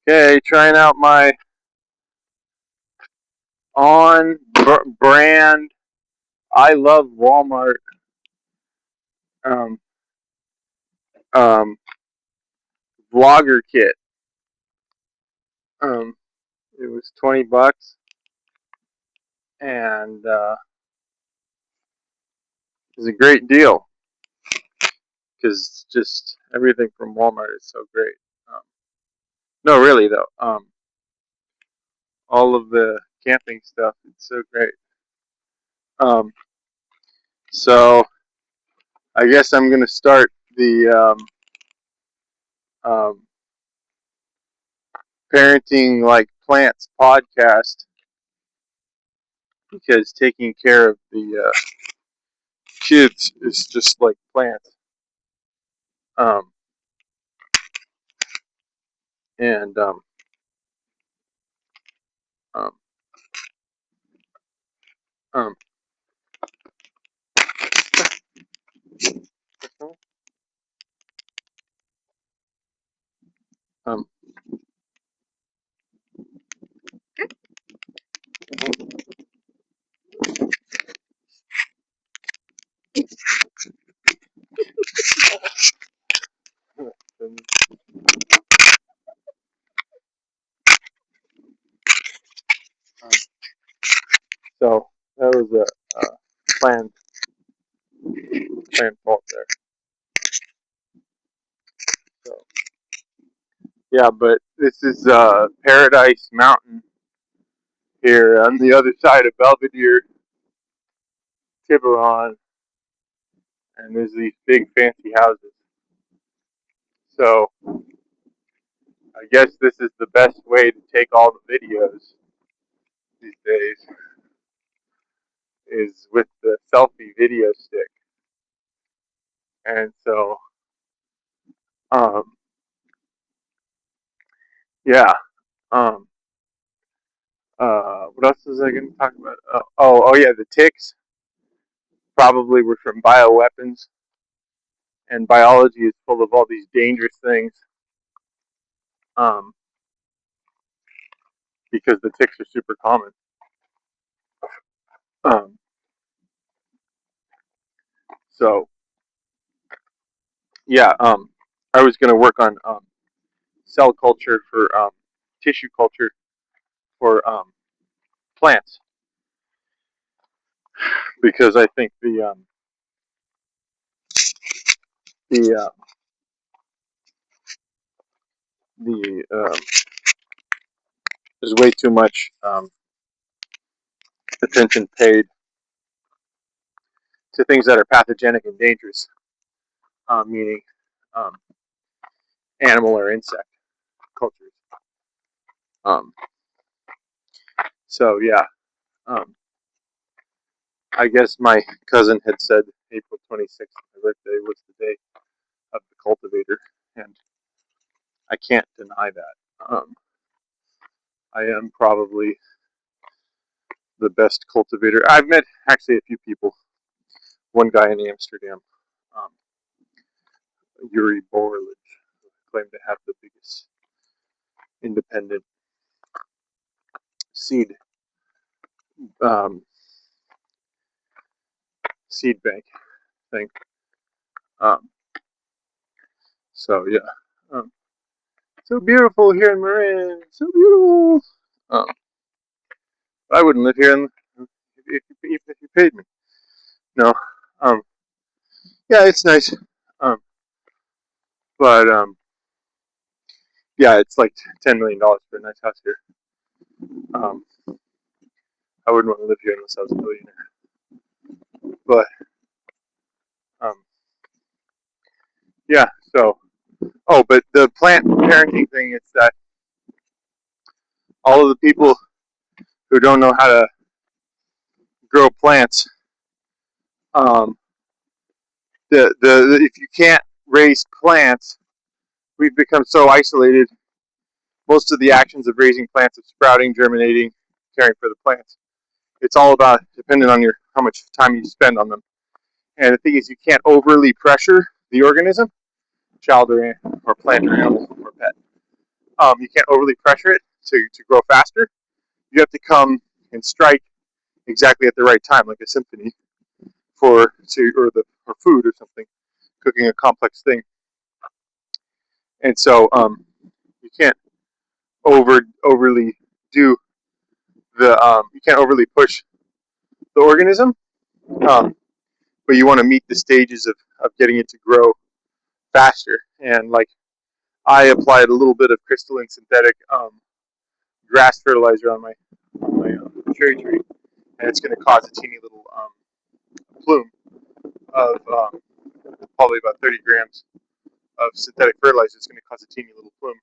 Okay, trying out my on brand. I love Walmart. Um, um, Vlogger kit. Um, it was $20, and it was a great deal because just everything from Walmart is so great. Um, no, really though. All of the camping stuff, it's so great. Um, so I guess I'm gonna start the um, parenting like plants podcast because taking care of the kids is just like plants. Um, and um, um, um, so that was a planned fault there. So yeah, but this is Paradise Mountain here on the other side of Belvedere, Tiburon, and there's these big fancy houses. So I guess this is the best way to take all the videos these days is with the selfie video stick. And so um, yeah. Um, what else was I going to talk about? Oh yeah, the ticks probably were from bioweapons, and biology is full of all these dangerous things um, because the ticks are super common. Um, so yeah, I was going to work on cell culture for tissue culture for plants because I think the there's way too much attention paid to things that are pathogenic and dangerous, meaning um, animal or insect cultures. Um, so yeah, um, I guess my cousin had said April 26th, my birthday, was the day of the cultivator, and I can't deny that. I am probably the best cultivator. I've met actually a few people. One guy in Amsterdam, um, Yuri Borlich, claimed to have the biggest independent seed um, seed bank thing. Um, so yeah, um, so beautiful here in Marin. So beautiful. Um, I wouldn't live here even if you paid me. No. Um, yeah, it's nice. Um, but yeah, it's like $10 million for a nice house here. Um, I wouldn't want to live here unless I was a billionaire. But yeah, so but the plant parenting thing is that all of the people who don't know how to grow plants, um, the if you can't raise plants, we've become so isolated. Most of the actions of raising plants, of sprouting, germinating, caring for the plants, it's all about dependent on your how much time you spend on them. And the thing is, you can't overly pressure the organism, child or plant or animal or pet. You can't overly pressure it to grow faster. You have to come and strike exactly at the right time, like a symphony or food or something, cooking a complex thing. And so you can't overly do you can't overly push the organism, um, but you want to meet the stages of getting it to grow faster. And like I applied a little bit of crystalline synthetic grass fertilizer on my cherry tree, and it's going to cause a teeny little plume of probably about 30 grams of synthetic fertilizer. It's going to cause a teeny little plume,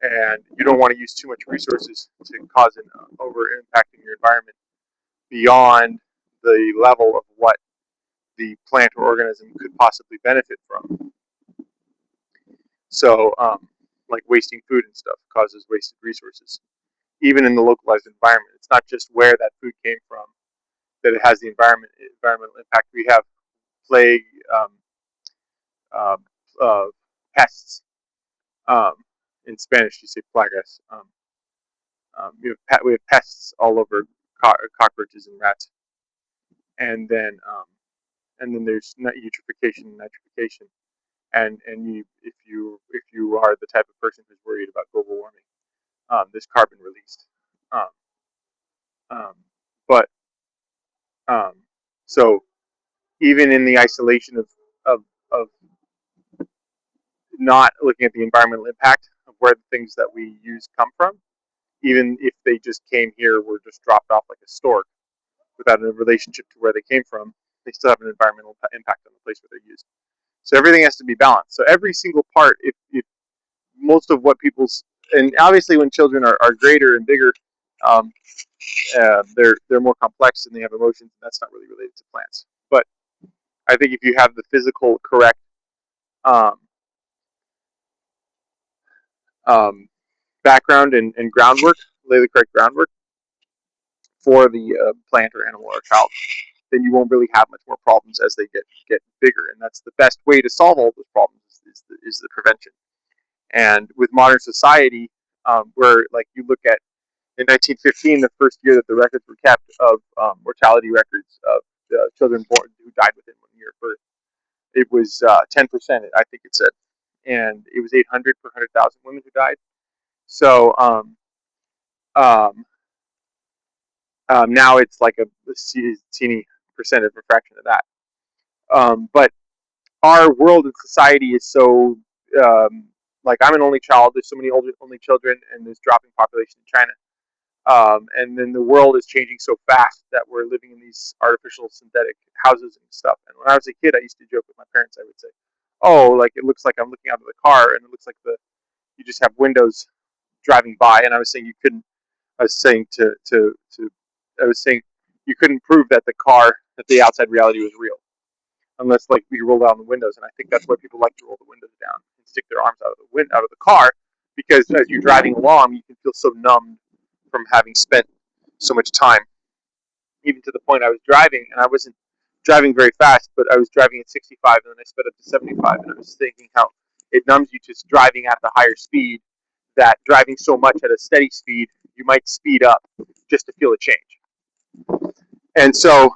and you don't want to use too much resources to cause an over impacting your environment beyond the level of what the plant or organism could possibly benefit from. So, like wasting food and stuff causes wasted resources, even in the localized environment. It's not just where that food came from that it has the environmental impact. We have plague, um, uh, uh, pests. Um, in Spanish, you say plagas. We have pests all over cockroaches and rats, and then there's eutrophication and nitrification. And if you are the type of person who's worried about global warming, there's carbon released. Um, um, but um, so even in the isolation of of not looking at the environmental impact of where the things that we use come from, even if they just came here, were just dropped off like a stork without a relationship to where they came from, they still have an environmental impact on the place where they're used. So everything has to be balanced. So every single part, if most of what people's, and obviously when children are greater and bigger, um, they're more complex and they have emotions, and that's not really related to plants. But I think if you have the physical correct um, um, background and groundwork, lay the correct groundwork for the plant or animal or child, then you won't really have much more problems as they get bigger. And that's the best way to solve all those problems is the prevention. And with modern society, where like you look at in 1915, the first year that the records were kept of mortality records of children born who died within 1 year of birth, it was 10%. I think it said, and it was 800 per 100,000 women who died. So um, now it's like a teeny percent of a fraction of that. But our world and society is so like I'm an only child. There's so many only children, and there's dropping population in China. And then the world is changing so fast that we're living in these artificial synthetic houses and stuff. And when I was a kid, I used to joke with my parents. I would say, "Oh, like it looks like I'm looking out of the car, and it looks like you just have windows driving by." And I was saying you couldn't. I was saying I was saying you couldn't prove that the outside reality was real unless like we roll down the windows. And I think that's why people like to roll the windows down and stick their arms out of the car, because as you're driving along, you can feel so numbed from having spent so much time. Even to the point I was driving, and I wasn't driving very fast, but I was driving at 65, and then I sped up to 75, and I was thinking how it numbs you just driving at the higher speed. That driving so much at a steady speed, you might speed up just to feel a change. And so,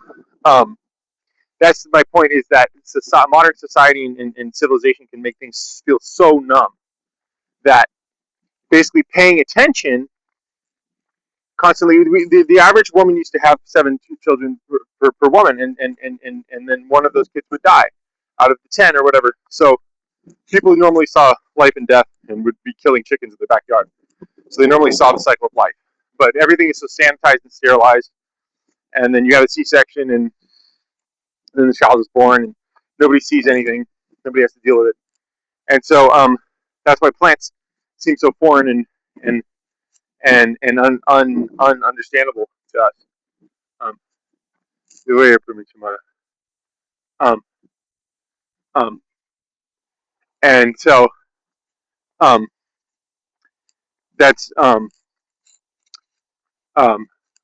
that's my point: is that modern society and civilization can make things feel so numb that basically paying attention constantly. The average woman used to have 7 children per woman, and then one of those kids would die out of the 10 or whatever. So people normally saw life and death and would be killing chickens in their backyard. So they normally saw the cycle of life. But everything is so sanitized and sterilized, and then you have a C-section, and then the child is born, and nobody sees anything. Nobody has to deal with it. And so that's why plants seem so foreign and ununderstandable to us. Um, the way I put me tomorrow. Um, um, and so um, that's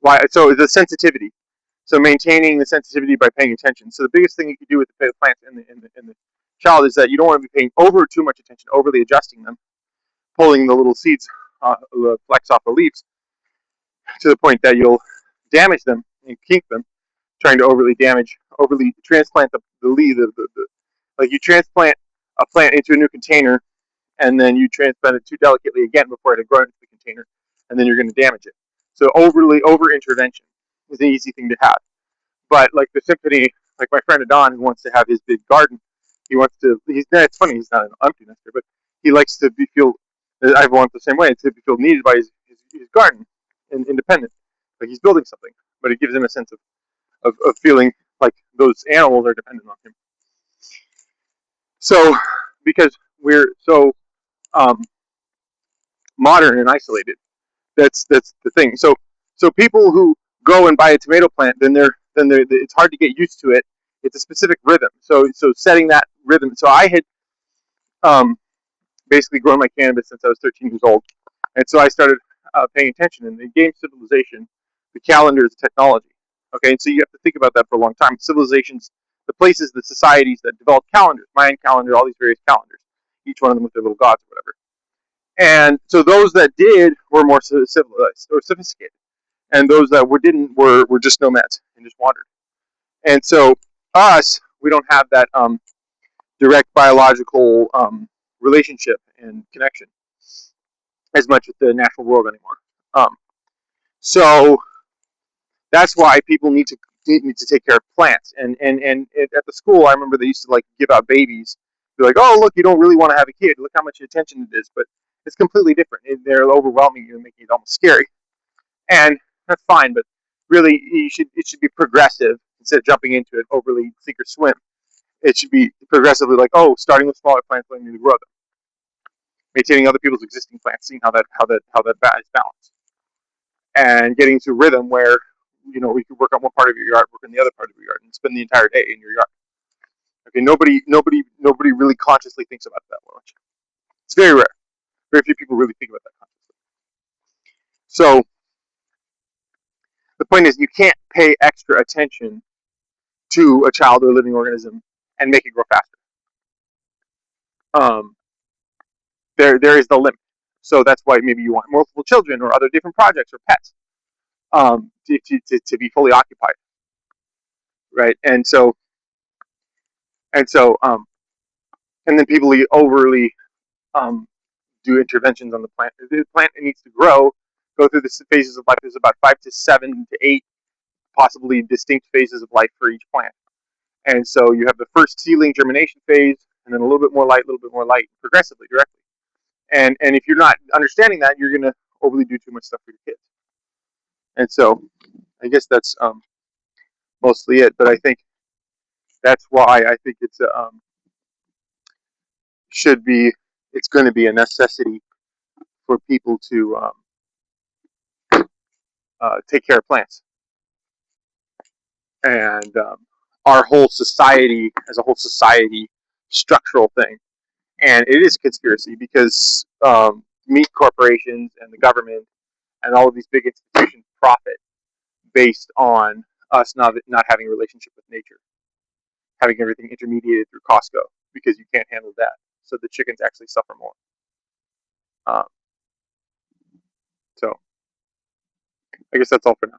why. So the sensitivity. So maintaining the sensitivity by paying attention. So the biggest thing you can do with the plants and the child is that you don't want to be paying over too much attention, overly adjusting them, pulling the little seeds, the flecks off the leaves, to the point that you'll damage them and kink them, trying to overly transplant the leaf. Like you transplant a plant into a new container, and then you transplant it too delicately again before it had grown into the container, and then you're going to damage it. So over intervention is an easy thing to have. But like the symphony, like my friend Adon, who wants to have his big garden, he wants to. It's funny, he's not an empty nester, but he likes to feel. I want the same way, to feel needed by his garden and independent, like he's building something. But it gives him a sense of feeling like those animals are dependent on him. So because we're so um, modern and isolated, that's the thing. So people who go and buy a tomato plant, then it's hard to get used to it. It's a specific rhythm. So setting that rhythm. So I had um, basically grown my cannabis since I was 13 years old, and so I started paying attention. And in game civilization, the calendar is technology. Okay, and so you have to think about that for a long time. Civilizations, the places, the societies that developed calendars, Mayan calendar, all these various calendars, each one of them with their little gods or whatever. And so those that did were more civilized or sophisticated, and those that didn't were just nomads and just wandered. And so us, we don't have that direct biological relationship and connection as much with the natural world anymore. Um, so that's why people need to take care of plants. And at the school, I remember they used to like give out babies. Be like, oh look, you don't really want to have a kid. Look how much attention it is. But it's completely different. They're overwhelming you and making it almost scary. And that's fine, but really, it should be progressive instead of jumping into it overly sink or swim. It should be progressively like, oh, starting with smaller plants, learning to grow them, maintaining other people's existing plants, seeing how that is balanced, and getting to a rhythm where we could work on one part of your yard, work on the other part of your yard, and spend the entire day in your yard. Okay, nobody really consciously thinks about that much. It's very rare. Very few people really think about that consciously. So the point is, you can't pay extra attention to a child or a living organism and make it grow faster. Um, there is the limit. So that's why maybe you want multiple children or other different projects or pets to be fully occupied, right? And so and then people overly um, do interventions on the plant. The plant needs to go through the phases of life. There's about 5 to 7 to 8 possibly distinct phases of life for each plant. And so you have the first seedling germination phase, and then a little bit more light, progressively, directly. And if you're not understanding that, you're going to overly do too much stuff for your kids. And so I guess that's mostly it. But I think that's why I think should be it's going to be a necessity for people to take care of plants. And our whole society, as a whole society, structural thing. And it is a conspiracy because meat corporations and the government and all of these big institutions profit based on us not having a relationship with nature, having everything intermediated through Costco because you can't handle that. So the chickens actually suffer more. Um, so I guess that's all for now.